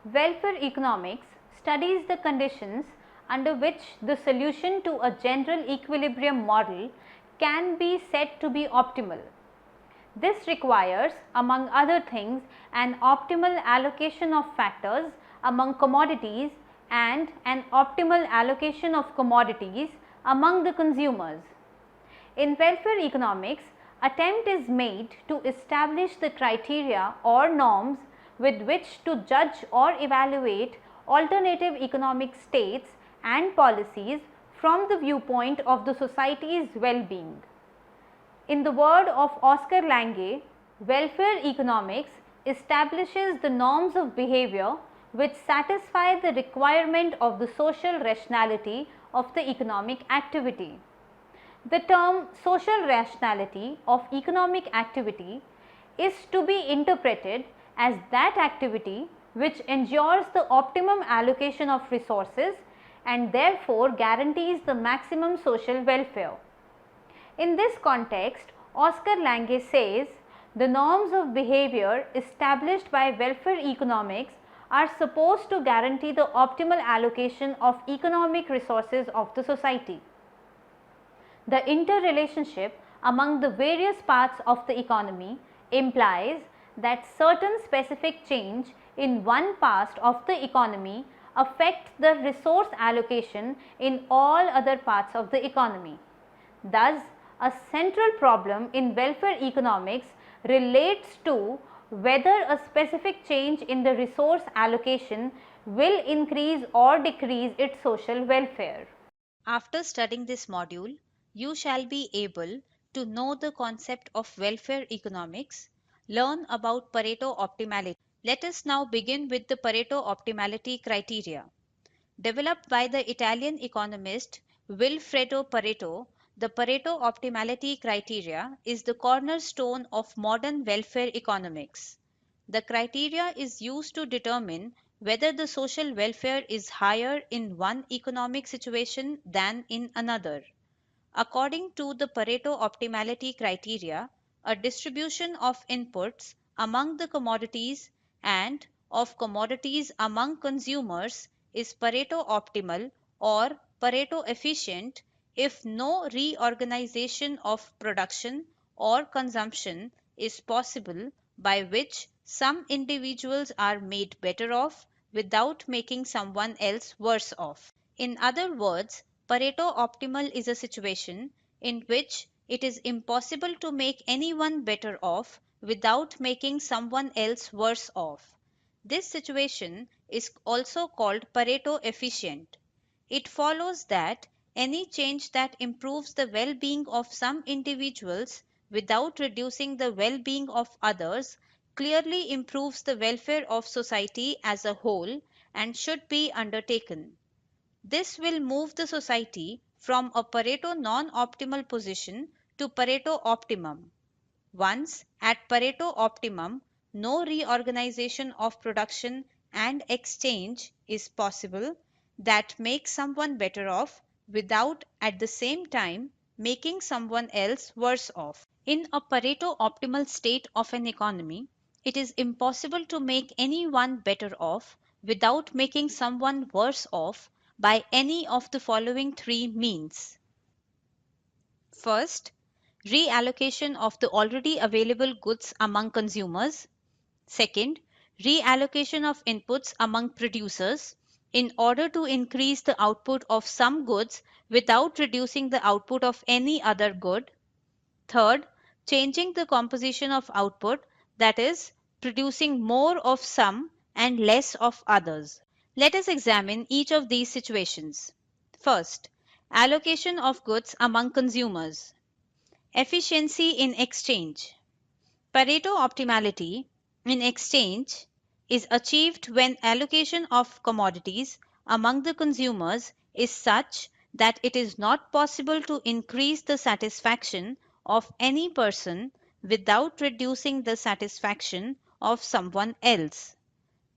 Welfare economics studies the conditions under which the solution to a general equilibrium model can be said to be optimal. This requires, among other things, an optimal allocation of factors among commodities and an optimal allocation of commodities among the consumers. In welfare economics, attempt is made to establish the criteria or norms with which to judge or evaluate alternative economic states and policies from the viewpoint of the society's well-being. In the word of Oscar Lange, welfare economics establishes the norms of behavior which satisfy the requirement of the social rationality of the economic activity. The term social rationality of economic activity is to be interpreted as that activity which ensures the optimum allocation of resources and therefore guarantees the maximum social welfare. In this context, Oscar Lange says the norms of behavior established by welfare economics are supposed to guarantee the optimal allocation of economic resources of the society. The interrelationship among the various parts of the economy implies that certain specific change in one part of the economy affect the resource allocation in all other parts of the economy. Thus, a central problem in welfare economics relates to whether a specific change in the resource allocation will increase or decrease its social welfare. After studying this module, you shall be able to know the concept of welfare economics, learn about Pareto optimality. Let us now begin with the Pareto optimality criteria. Developed by the Italian economist Vilfredo Pareto, the Pareto optimality criteria is the cornerstone of modern welfare economics. The criteria is used to determine whether the social welfare is higher in one economic situation than in another. According to the Pareto optimality criteria, a distribution of inputs among the commodities and of commodities among consumers is Pareto optimal or Pareto efficient if no reorganization of production or consumption is possible by which some individuals are made better off without making someone else worse off. In other words, Pareto optimal is a situation in which it is impossible to make anyone better off without making someone else worse off. This situation is also called Pareto efficient. It follows that any change that improves the well-being of some individuals without reducing the well-being of others clearly improves the welfare of society as a whole and should be undertaken. This will move the society from a Pareto non-optimal position to Pareto optimum. Once at Pareto optimum, no reorganization of production and exchange is possible that makes someone better off without at the same time making someone else worse off. In a Pareto optimal state of an economy, it is impossible to make anyone better off without making someone worse off by any of the following three means. First, reallocation of the already available goods among consumers. Second, reallocation of inputs among producers in order to increase the output of some goods without reducing the output of any other good. Third, changing the composition of output, that is, producing more of some and less of others. Let us examine each of these situations. First, allocation of goods among consumers. Efficiency in exchange. Pareto optimality in exchange is achieved when allocation of commodities among the consumers is such that it is not possible to increase the satisfaction of any person without reducing the satisfaction of someone else.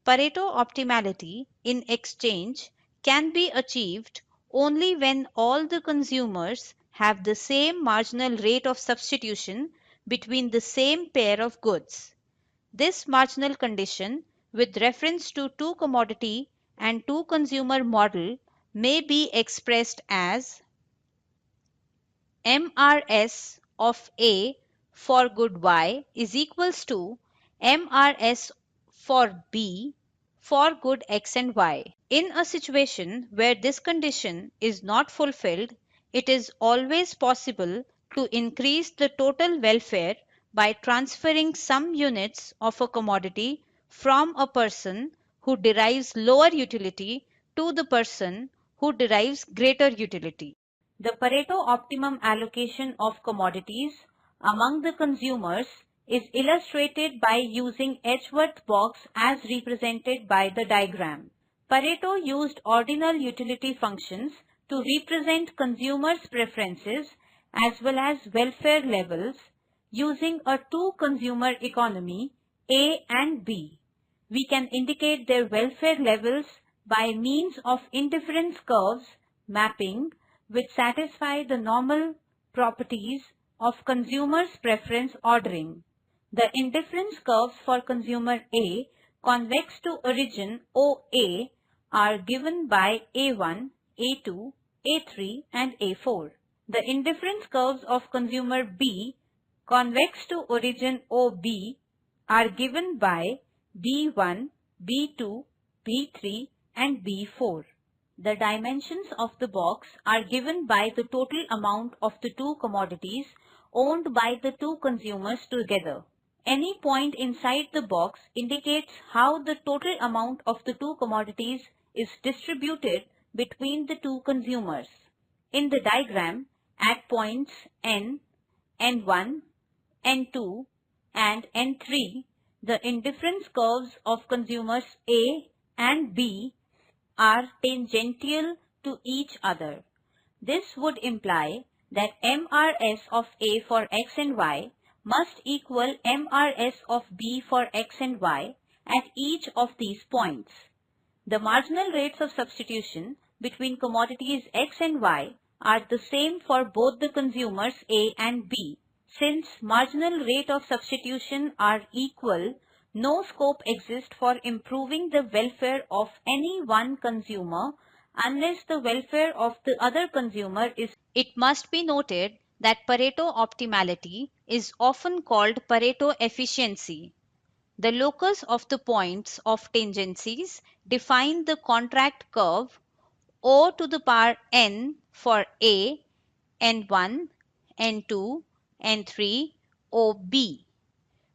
Pareto optimality in exchange can be achieved only when all the consumers have the same marginal rate of substitution between the same pair of goods. This marginal condition with reference to two commodity and two consumer model may be expressed as MRS of A for good Y is equals to MRS for B for good X and Y. In a situation where this condition is not fulfilled, it is always possible to increase the total welfare by transferring some units of a commodity from a person who derives lower utility to the person who derives greater utility. The Pareto optimum allocation of commodities among the consumers is illustrated by using Edgeworth box as represented by the diagram. Pareto used ordinal utility functions to represent consumers' preferences as well as welfare levels using a two-consumer economy A and B. We can indicate their welfare levels by means of indifference curves mapping which satisfy the normal properties of consumer's preference ordering. The indifference curves for consumer A convex to origin OA are given by A1, A2, A3 and A4. The indifference curves of consumer B convex to origin OB are given by B1, B2, B3 and B4. The dimensions of the box are given by the total amount of the two commodities owned by the two consumers together. Any point inside the box indicates how the total amount of the two commodities is distributed between the two consumers. In the diagram, at points N, N1, N2 and N3, the indifference curves of consumers A and B are tangential to each other. This would imply that MRS of A for X and Y must equal MRS of B for X and Y at each of these points. The marginal rates of substitution between commodities X and Y are the same for both the consumers A and B. Since marginal rate of substitution are equal, no scope exists for improving the welfare of any one consumer unless the welfare of the other consumer is. It must be noted that Pareto optimality is often called Pareto efficiency. The locus of the points of tangencies define the contract curve O to the power n for A, N1, N2, N3, OB.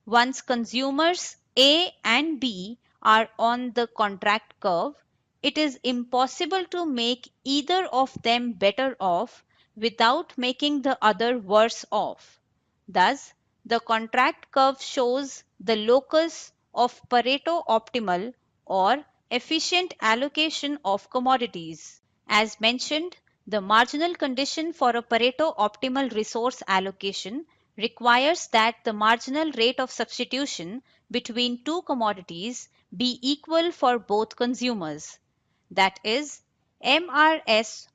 Once consumers A and B are on the contract curve, it is impossible to make either of them better off without making the other worse off. Thus, the contract curve shows the locus of Pareto optimal or efficient allocation of commodities. As mentioned, the marginal condition for a Pareto optimal resource allocation requires that the marginal rate of substitution between two commodities be equal for both consumers. That is, MRS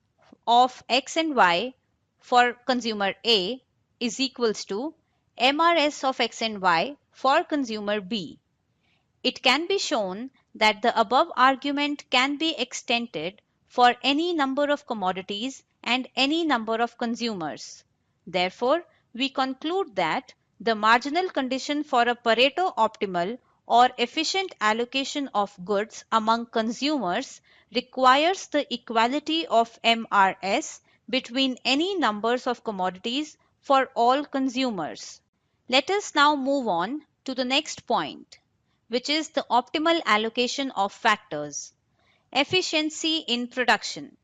of X and Y for consumer A is equals to MRS of X and Y for consumer B. It can be shown that the above argument can be extended for any number of commodities and any number of consumers. Therefore, we conclude that the marginal condition for a Pareto optimal or efficient allocation of goods among consumers requires the equality of MRS between any numbers of commodities for all consumers. Let us now move on to the next point, which is the optimal allocation of factors. Efficiency in production.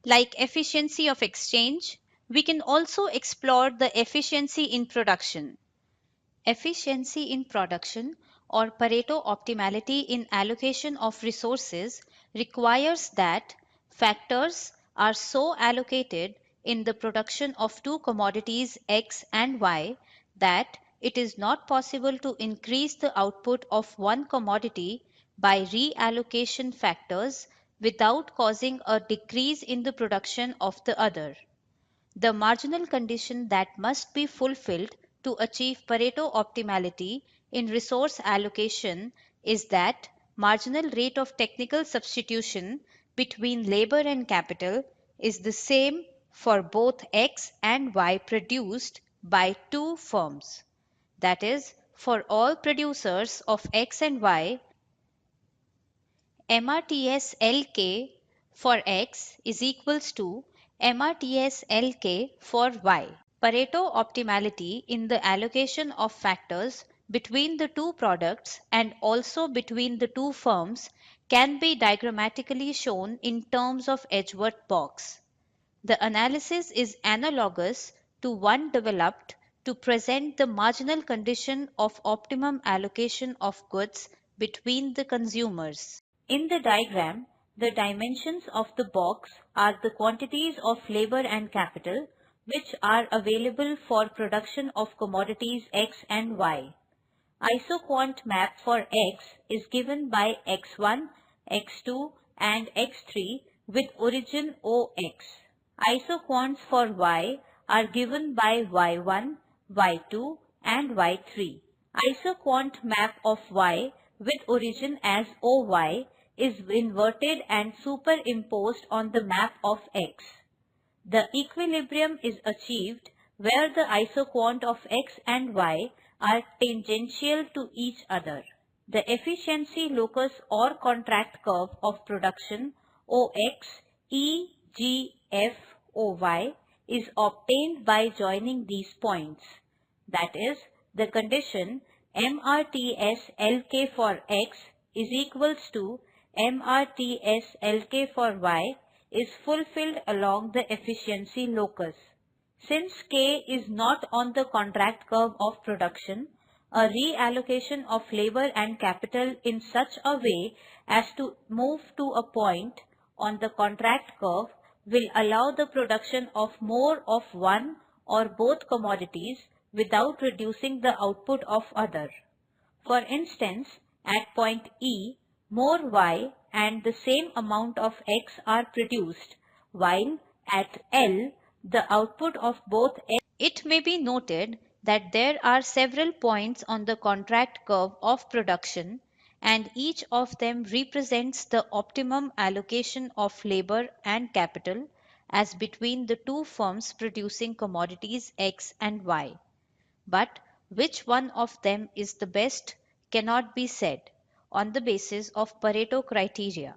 Like efficiency of exchange, we can also explore the efficiency in production. Efficiency in production or Pareto optimality in allocation of resources requires that factors are so allocated in the production of two commodities X and Y that it is not possible to increase the output of one commodity by reallocation factors without causing a decrease in the production of the other. The marginal condition that must be fulfilled to achieve Pareto optimality in resource allocation is that marginal rate of technical substitution between labor and capital is the same for both X and Y produced by two firms. That is, for all producers of X and Y, MRTS LK for X is equals to MRTS LK for Y. Pareto optimality in the allocation of factors between the two products and also between the two firms can be diagrammatically shown in terms of Edgeworth box. The analysis is analogous to one developed to present the marginal condition of optimum allocation of goods between the consumers. In the diagram, the dimensions of the box are the quantities of labor and capital which are available for production of commodities X and Y. Isoquant map for X is given by X1, X2 and X3 with origin OX. Isoquants for Y are given by Y1, Y2 and Y3. Isoquant map of Y with origin as OY is inverted and superimposed on the map of X. The equilibrium is achieved where the isoquant of X and Y are tangential to each other. The efficiency locus or contract curve of production OX, E, G, F, OY is obtained by joining these points. That is, the condition MRTS LK for X is equals to MRTS LK for Y is fulfilled along the efficiency locus. Since K is not on the contract curve of production, a reallocation of labor and capital in such a way as to move to a point on the contract curve will allow the production of more of one or both commodities without reducing the output of other. For instance, at point E, more Y and the same amount of X are produced, while at L, the output of both X. It may be noted that there are several points on the contract curve of production, and each of them represents the optimum allocation of labor and capital as between the two firms producing commodities X and Y. But which one of them is the best cannot be said on the basis of Pareto criteria,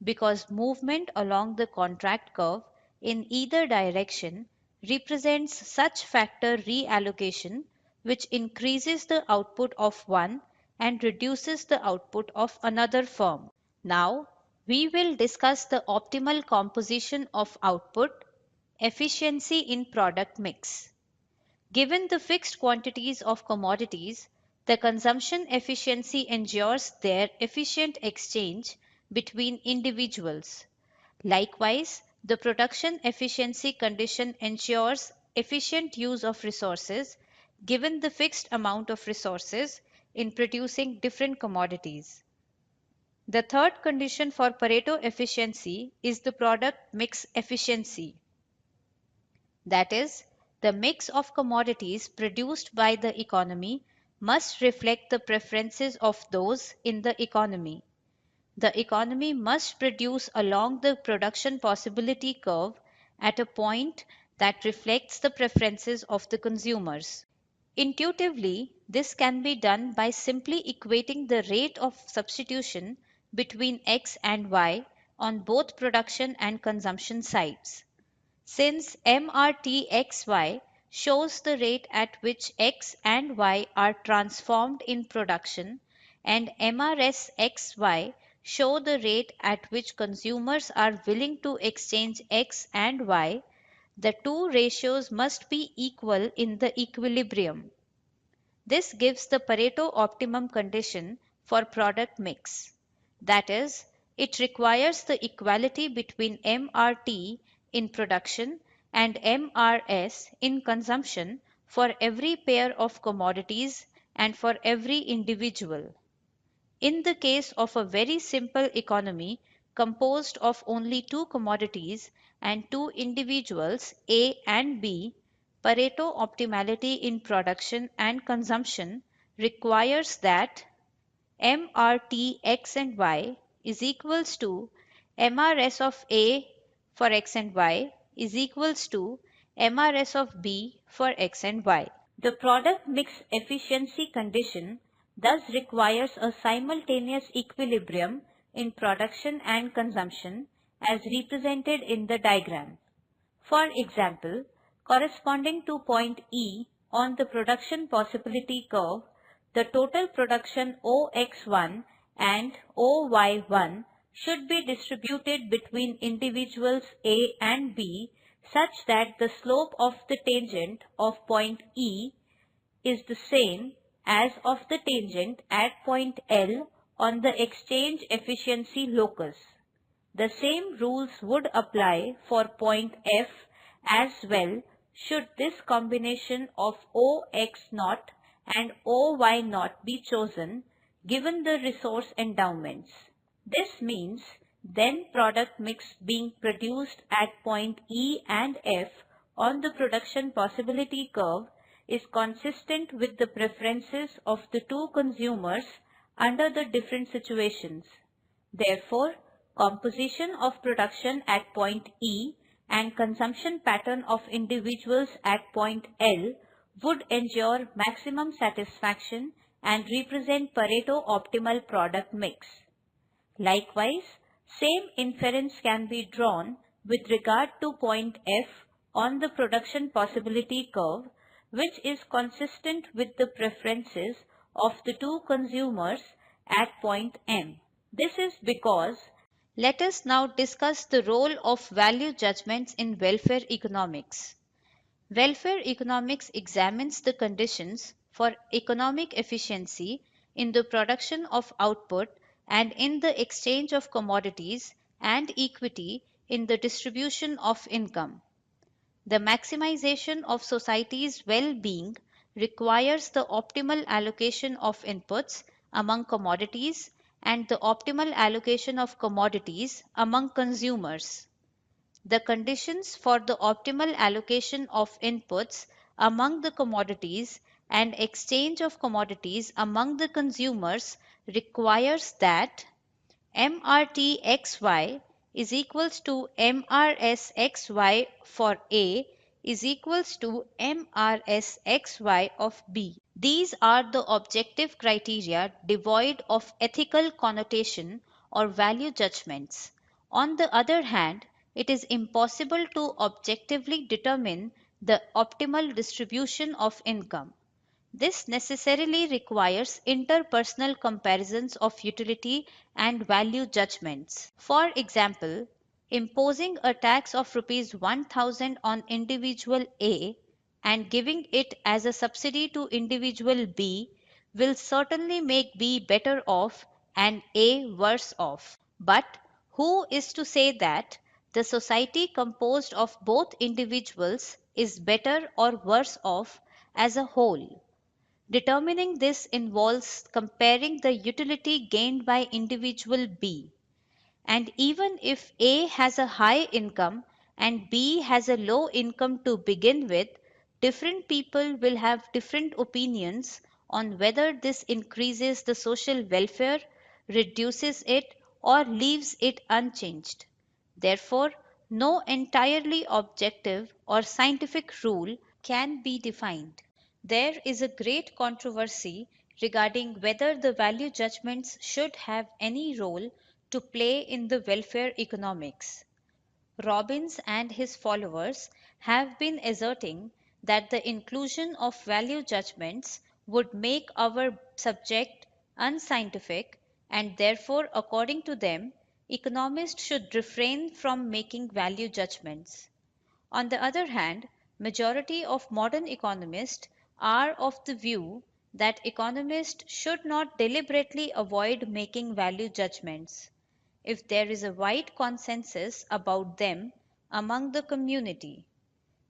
because movement along the contract curve in either direction represents such factor reallocation which increases the output of one and reduces the output of another firm. Now, we will discuss the optimal composition of output, efficiency in product mix. Given the fixed quantities of commodities, the consumption efficiency ensures their efficient exchange between individuals. Likewise, the production efficiency condition ensures efficient use of resources given the fixed amount of resources in producing different commodities. The third condition for Pareto efficiency is the product mix efficiency. That is, the mix of commodities produced by the economy must reflect the preferences of those in the economy. The economy must produce along the production possibility curve at a point that reflects the preferences of the consumers. Intuitively, this can be done by simply equating the rate of substitution between X and Y on both production and consumption sides. Since MRTXY shows the rate at which X and Y are transformed in production and MRSXY show the rate at which consumers are willing to exchange X and Y, the two ratios must be equal in the equilibrium. This gives the Pareto optimum condition for product mix. That is, it requires the equality between MRT in production and MRS in consumption for every pair of commodities and for every individual. In the case of a very simple economy composed of only two commodities and two individuals A and B, Pareto optimality in production and consumption requires that MRT x and y is equals to MRS of A for x and y is equals to MRS of B for x and y. The product mix efficiency condition thus requires a simultaneous equilibrium in production and consumption as represented in the diagram. For example, corresponding to point E on the production possibility curve, the total production OX1 and OY1 should be distributed between individuals A and B such that the slope of the tangent of point E is the same as of the tangent at point L on the exchange efficiency locus. The same rules would apply for point F as well should this combination of OX0 and OY0 be chosen given the resource endowments. This means then product mix being produced at point E and F on the production possibility curve is consistent with the preferences of the two consumers under the different situations. Therefore, composition of production at point E and consumption pattern of individuals at point L would ensure maximum satisfaction and represent Pareto optimal product mix. Likewise, same inference can be drawn with regard to point F on the production possibility curve, which is consistent with the preferences of the two consumers at point M. This is because let us now discuss the role of value judgments in welfare economics. Welfare economics examines the conditions for economic efficiency in the production of output and in the exchange of commodities and equity in the distribution of income. The maximization of society's well-being requires the optimal allocation of inputs among commodities and the optimal allocation of commodities among consumers. The conditions for the optimal allocation of inputs among the commodities and exchange of commodities among the consumers requires that MRTXY is equals to MRSXY for A is equals to MRSXY of B. These are the objective criteria devoid of ethical connotation or value judgments. On the other hand, it is impossible to objectively determine the optimal distribution of income. This necessarily requires interpersonal comparisons of utility and value judgments. For example, imposing a tax of rupees 1000 on individual A and giving it as a subsidy to individual B will certainly make B better off and A worse off. But who is to say that the society composed of both individuals is better or worse off as a whole? Determining this involves comparing the utility gained by individual B. And even if A has a high income and B has a low income to begin with, different people will have different opinions on whether this increases the social welfare, reduces it, or leaves it unchanged. Therefore, no entirely objective or scientific rule can be defined. There is a great controversy regarding whether the value judgments should have any role to play in the welfare economics. Robbins and his followers have been asserting that the inclusion of value judgments would make our subject unscientific, and therefore, according to them, economists should refrain from making value judgments. On the other hand, majority of modern economists are of the view that economists should not deliberately avoid making value judgments if there is a wide consensus about them among the community.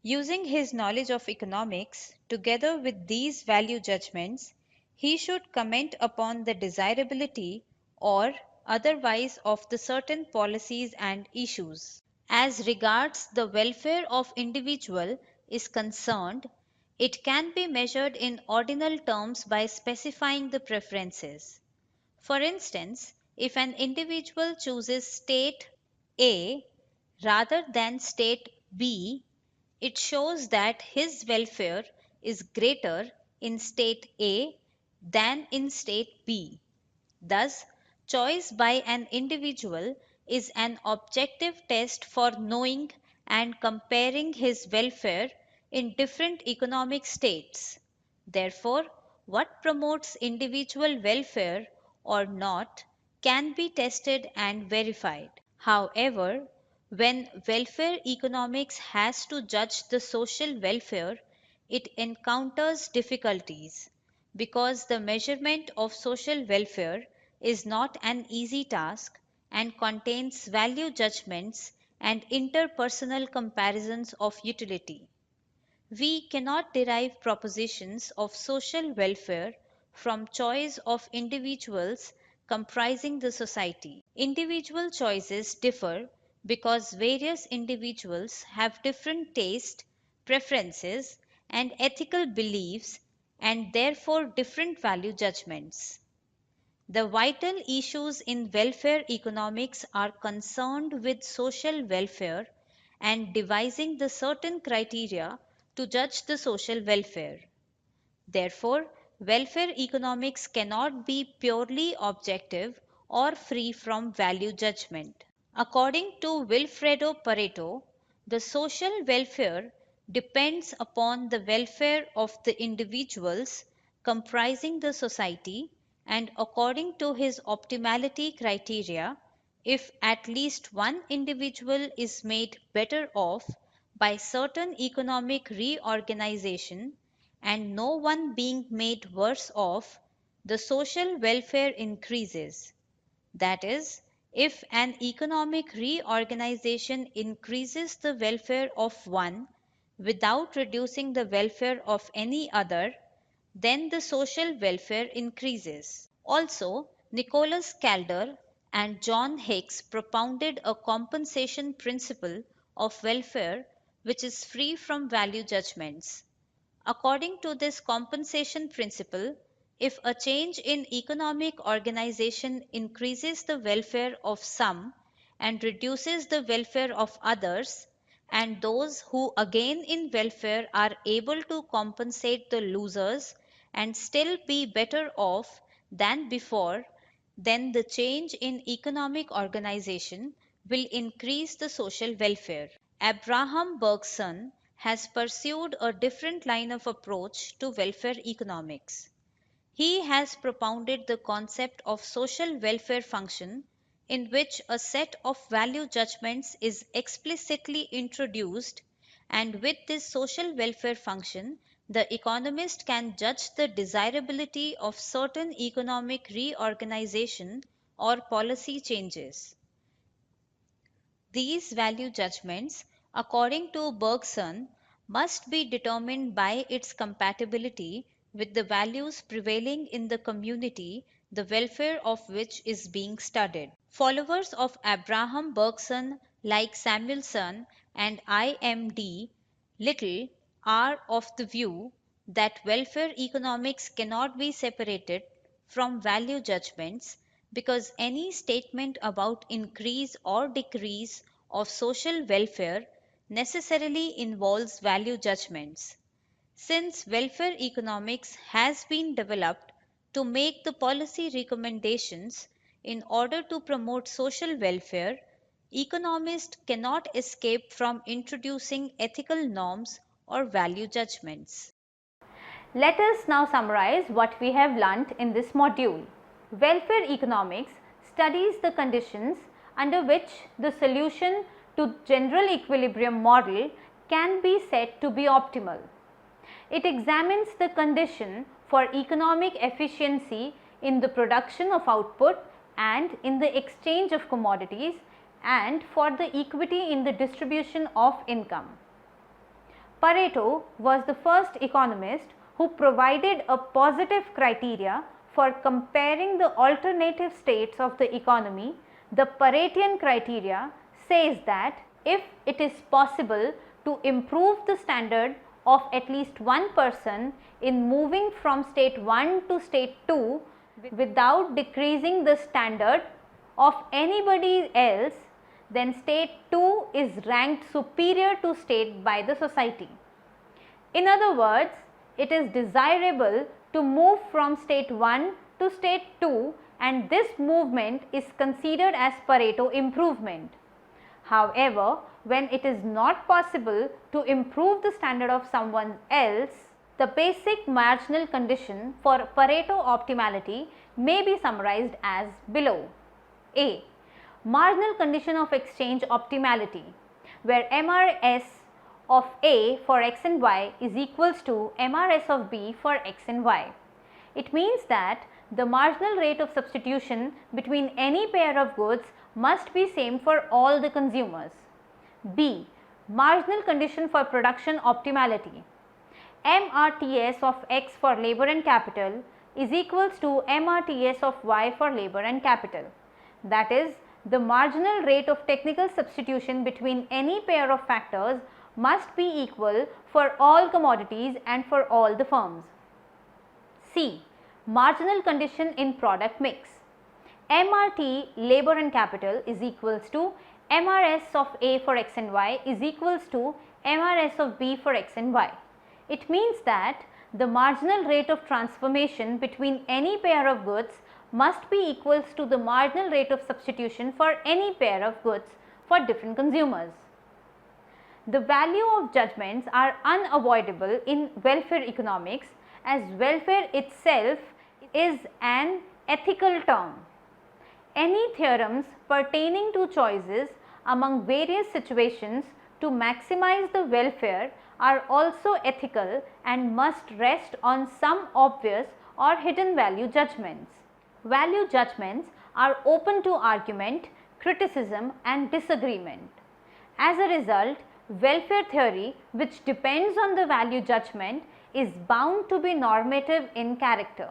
Using his knowledge of economics together with these value judgments, he should comment upon the desirability or otherwise of the certain policies and issues. As regards the welfare of individual is concerned, it can be measured in ordinal terms by specifying the preferences. For instance, if an individual chooses state A rather than state B, it shows that his welfare is greater in state A than in state B. Thus, choice by an individual is an objective test for knowing and comparing his welfare in different economic states. Therefore, what promotes individual welfare or not can be tested and verified. However, when welfare economics has to judge the social welfare, it encounters difficulties because the measurement of social welfare is not an easy task and contains value judgments and interpersonal comparisons of utility. We cannot derive propositions of social welfare from choice of individuals comprising the society. Individual choices differ because various individuals have different taste, preferences, and ethical beliefs, and therefore different value judgments. The vital issues in welfare economics are concerned with social welfare and devising the certain criteria to judge the social welfare. Therefore, welfare economics cannot be purely objective or free from value judgment. According to Wilfredo Pareto, the social welfare depends upon the welfare of the individuals comprising the society, and according to his optimality criteria, if at least one individual is made better off by certain economic reorganization and no one being made worse off, the social welfare increases. That is, if an economic reorganization increases the welfare of one without reducing the welfare of any other, then the social welfare increases. Also, Nicholas Calder and John Hicks propounded a compensation principle of welfare which is free from value judgments. According to this compensation principle, if a change in economic organization increases the welfare of some and reduces the welfare of others, and those who gain in welfare are able to compensate the losers and still be better off than before, then the change in economic organization will increase the social welfare. Abraham Bergson has pursued a different line of approach to welfare economics. He has propounded the concept of social welfare function, in which a set of value judgments is explicitly introduced, and with this social welfare function, the economist can judge the desirability of certain economic reorganization or policy changes. These value judgments, according to Bergson, must be determined by its compatibility with the values prevailing in the community, the welfare of which is being studied. Followers of Abraham Bergson, like Samuelson and IMD Little, are of the view that welfare economics cannot be separated from value judgments because any statement about increase or decrease of social welfare necessarily involves value judgments. Since welfare economics has been developed to make the policy recommendations in order to promote social welfare, economists cannot escape from introducing ethical norms or value judgments. Let us now summarize what we have learnt in this module. Welfare economics studies the conditions under which the solution to general equilibrium model can be said to be optimal. It examines the condition for economic efficiency in the production of output and in the exchange of commodities and for the equity in the distribution of income. Pareto was the first economist who provided a positive criteria for comparing the alternative states of the economy. The Paretian criteria says that if it is possible to improve the standard of at least one person in moving from state 1 to state 2, without decreasing the standard of anybody else, then state 2 is ranked superior to state by the society. In other words, it is desirable to move from state 1 to state 2, and this movement is considered as Pareto improvement. However, when it is not possible to improve the standard of someone else, the basic marginal condition for Pareto optimality may be summarized as below. A. Marginal condition of exchange optimality, where MRS of A for x and y is equals to MRS of B for x and y. It means that the marginal rate of substitution between any pair of goods must be same for all the consumers. B. Marginal condition for production optimality. MRTS of x for labor and capital is equals to MRTS of y for labor and capital. That is, the marginal rate of technical substitution between any pair of factors must be equal for all commodities and for all the firms. C. Marginal condition in product mix. MRT labor and capital is equals to MRS of A for x and y is equals to MRS of B for x and y. It means that the marginal rate of transformation between any pair of goods must be equals to the marginal rate of substitution for any pair of goods for different consumers. The value of judgments are unavoidable in welfare economics, as welfare itself is an ethical term. Any theorems pertaining to choices among various situations to maximize the welfare are also ethical and must rest on some obvious or hidden value judgments. Value judgments are open to argument, criticism and disagreement. As a result, welfare theory, which depends on the value judgment, is bound to be normative in character.